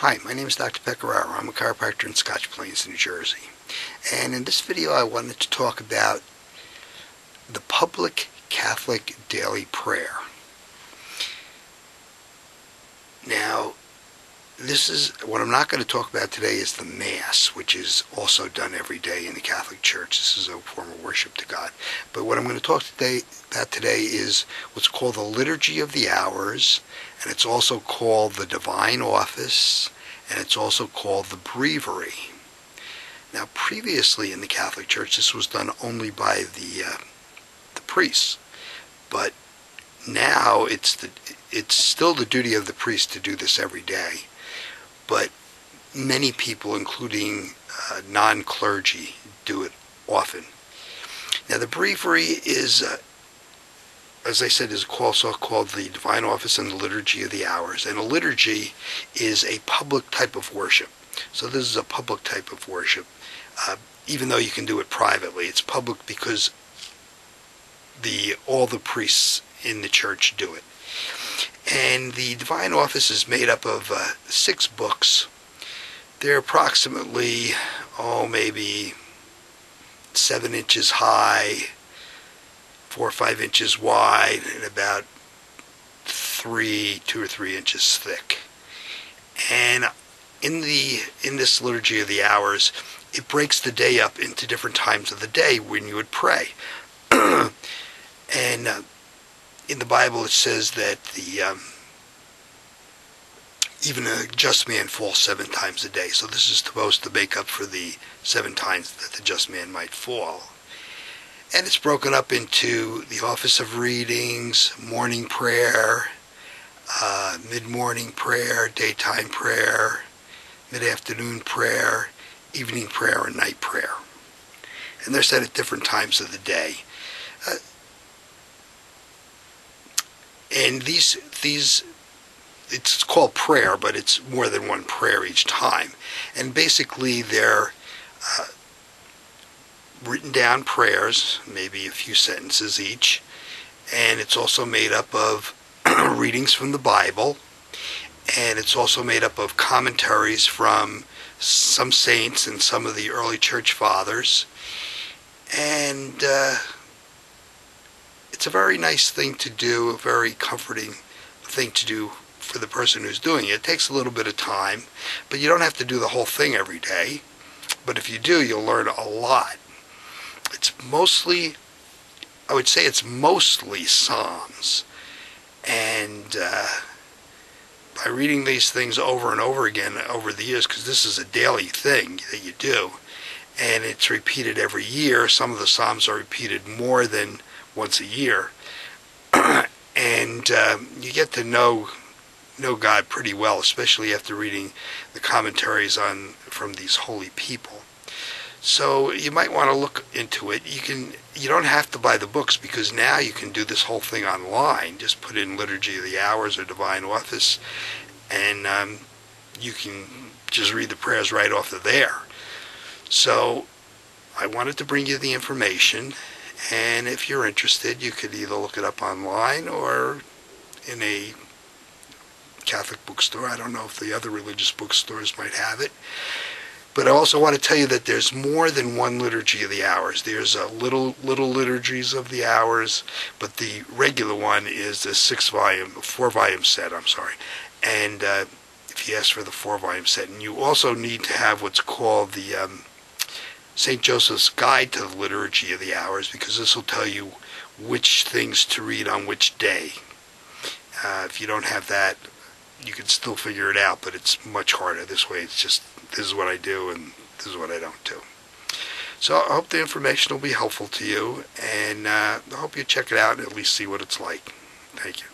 Hi, my name is Dr. Pecoraro. I'm a chiropractor in Scotch Plains, New Jersey. And in this video I wanted to talk about the public Catholic daily prayer. Now, what I'm not going to talk about today is the Mass, which is also done every day in the Catholic Church. This is a form of worship to God. But what I'm going to talk about today is what's called the Liturgy of the Hours, and it's also called the Divine Office, and it's also called the Breviary. Now, previously in the Catholic Church, this was done only by the priests, but now it's still the duty of the priest to do this every day. But many people, including non-clergy, do it often. Now, the Breviary is, as I said, is also called the Divine Office and the Liturgy of the Hours. And a liturgy is a public type of worship. So this is a public type of worship. Even though you can do it privately, it's public because all the priests in the church do it. And the Divine Office is made up of 6 books. They're approximately, maybe 7 inches high, 4 or 5 inches wide, and about 2 or 3 inches thick. And in this Liturgy of the Hours, it breaks the day up into different times of the day when you would pray. And in the Bible it says that even a just man falls 7 times a day. So this is supposed to make up for the 7 times that the just man might fall. And it's broken up into the office of readings, morning prayer, mid-morning prayer, daytime prayer, mid-afternoon prayer, evening prayer, and night prayer. And they're said at different times of the day. And it's called prayer, but it's more than one prayer each time. And basically they're written down prayers, maybe a few sentences each. And it's also made up of readings from the Bible. And it's also made up of commentaries from some saints and some of the early church fathers. And it's a very nice thing to do, a very comforting thing to do for the person who's doing it. It takes a little bit of time, but you don't have to do the whole thing every day. But if you do, you'll learn a lot. It's mostly, I would say it's mostly Psalms. And by reading these things over and over again over the years, because this is a daily thing that you do, and it's repeated every year. Some of the Psalms are repeated more than once a year. And you get to know God pretty well, especially after reading the commentaries from these holy people. So you might want to look into it. You don't have to buy the books, because now you can do this whole thing online. Just put in Liturgy of the Hours or Divine Office, and you can just read the prayers right off of there. So I wanted to bring you the information, and if you're interested, you could either look it up online or in a Catholic bookstore. I don't know if the other religious bookstores might have it. But I also want to tell you that there's more than one Liturgy of the Hours. There's little liturgies of the hours, but the regular one is the 4-volume set. And if you ask for the 4-volume set, and you also need to have what's called the St. Joseph's Guide to the Liturgy of the Hours, because this will tell you which things to read on which day. If you don't have that, you can still figure it out, but it's much harder. This way, it's just, this is what I do and this is what I don't do. So I hope the information will be helpful to you, and I hope you check it out and at least see what it's like. Thank you.